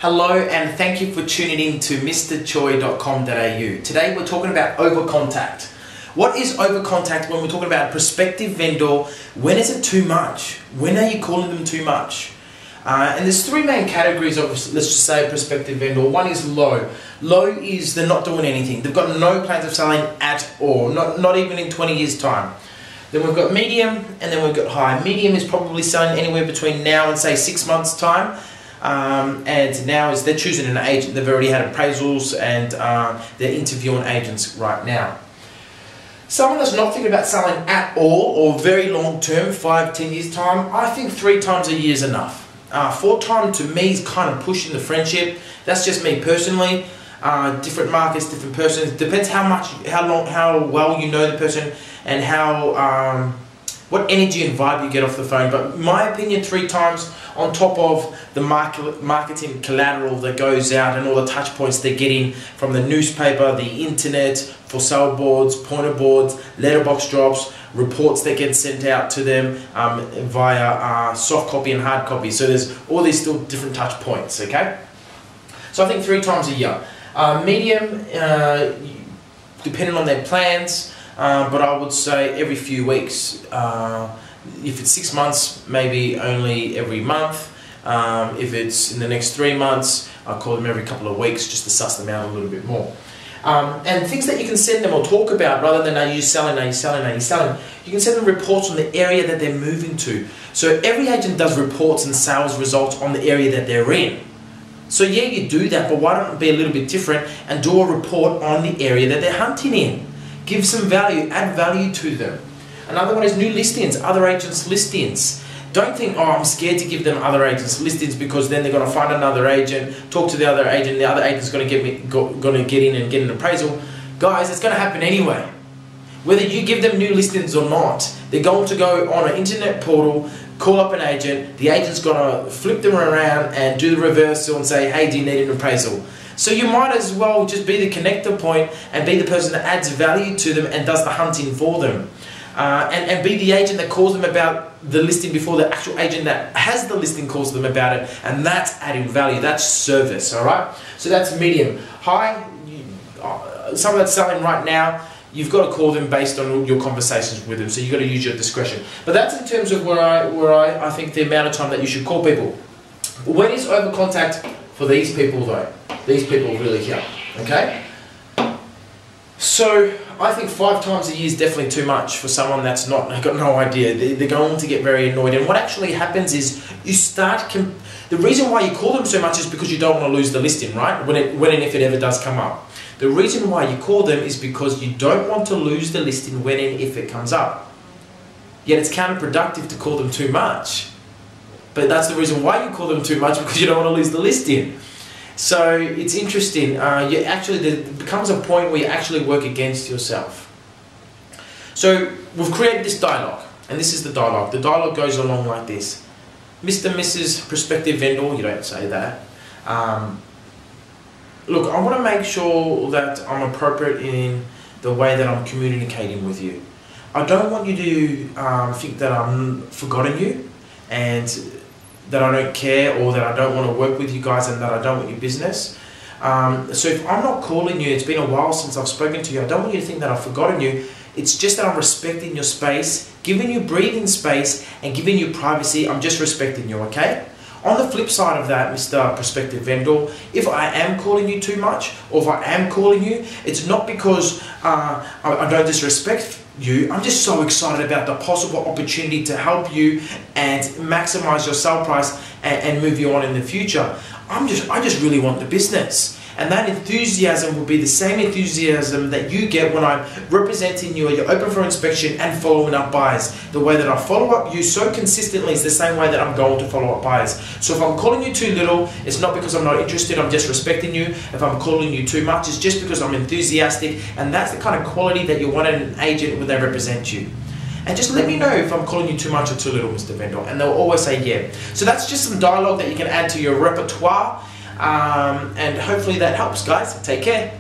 Hello and thank you for tuning in to mrchoi.com.au. Today we're talking about over-contact. What is over-contact when we're talking about a prospective vendor? When is it too much? When are you calling them too much? And there's three main categories of, let's just say, a prospective vendor. One is low. Low is they're not doing anything. They've got no plans of selling at all, not even in 20 years' time. Then we've got medium and then we've got high. Medium is probably selling anywhere between now and say 6 months' time. And now is they're choosing an agent. They've already had appraisals and they're interviewing agents right now. Someone that's not thinking about selling at all or very long term, 5-10 years time, I think 3 times a year is enough. 4 times to me is kind of pushing the friendship. That's just me personally. Different markets, different persons. Depends how well you know the person and how what energy and vibe you get off the phone. But in my opinion, 3 times on top of the marketing collateral that goes out and all the touch points they're getting from the newspaper, the internet, for sale boards, pointer boards, letterbox drops, reports that get sent out to them via soft copy and hard copy. So there's all these still different touch points, okay? So I think 3 times a year. Medium, depending on their plans, but I would say every few weeks. If it's 6 months, maybe only every month. If it's in the next 3 months, I call them every couple of weeks just to suss them out a little bit more. And things that you can send them or talk about rather than are you selling, are you selling, are you selling, you can send them reports on the area that they're moving to. So every agent does reports and sales results on the area that they're in. So yeah, you do that, but why don't it be a little bit different and do a report on the area that they're hunting in? Give some value, add value to them. Another one is new listings, other agents' listings. Don't think, oh, I'm scared to give them other agents' listings because then they're going to find another agent, talk to the other agent's going to get in and get an appraisal. Guys, it's going to happen anyway. Whether you give them new listings or not, they're going to go on an internet portal, call up an agent, the agent's going to flip them around and do the reversal and say, hey, do you need an appraisal? So you might as well just be the connector point and be the person that adds value to them and does the hunting for them. And be the agent that calls them about the listing before the actual agent that has the listing calls them about it, and that's adding value, that's service, alright? So that's medium. High, someone that's selling right now, you've got to call them based on your conversations with them, so you've got to use your discretion. But that's in terms of where I think the amount of time that you should call people. When is over contact for these people though? These people really here, okay? So I think 5 times a year is definitely too much for someone that's got no idea. They're going to get very annoyed, and what actually happens is you start. The reason why you call them so much is because you don't want to lose the listing, right? When and if it ever does come up. The reason why you call them is because you don't want to lose the listing when and if it comes up. Yet it's counterproductive to call them too much. But that's the reason why you call them too much, because you don't want to lose the listing. So it's interesting. There becomes a point where you actually work against yourself. So we've created this dialogue, and this is the dialogue. The dialogue goes along like this: Mr. Mrs. Prospective Vendor. You don't say that. Look, I want to make sure that I'm appropriate in the way that I'm communicating with you. I don't want you to think that I'm forgotten you and that I don't care, or that I don't want to work with you guys and that I don't want your business. So if I'm not calling you, it's been a while since I've spoken to you, I don't want you to think that I've forgotten you. It's just that I'm respecting your space, giving you breathing space and giving you privacy. I'm just respecting you, okay? On the flip side of that, Mr. Prospective Vendor, if I am calling you too much, or if I am calling you, it's not because I don't disrespect you. I'm just so excited about the possible opportunity to help you and maximize your sale price and move you on in the future. I just really want the business. And that enthusiasm will be the same enthusiasm that you get when I'm representing you and you're open for inspection and following up buyers. The way that I follow up you so consistently is the same way that I'm going to follow up buyers. So if I'm calling you too little, it's not because I'm not interested, I'm just respecting you. If I'm calling you too much, it's just because I'm enthusiastic, and that's the kind of quality that you want in an agent when they represent you. And just let me know if I'm calling you too much or too little, Mr. Vendor, and they'll always say yeah. So that's just some dialogue that you can add to your repertoire. And hopefully that helps, guys. Take care.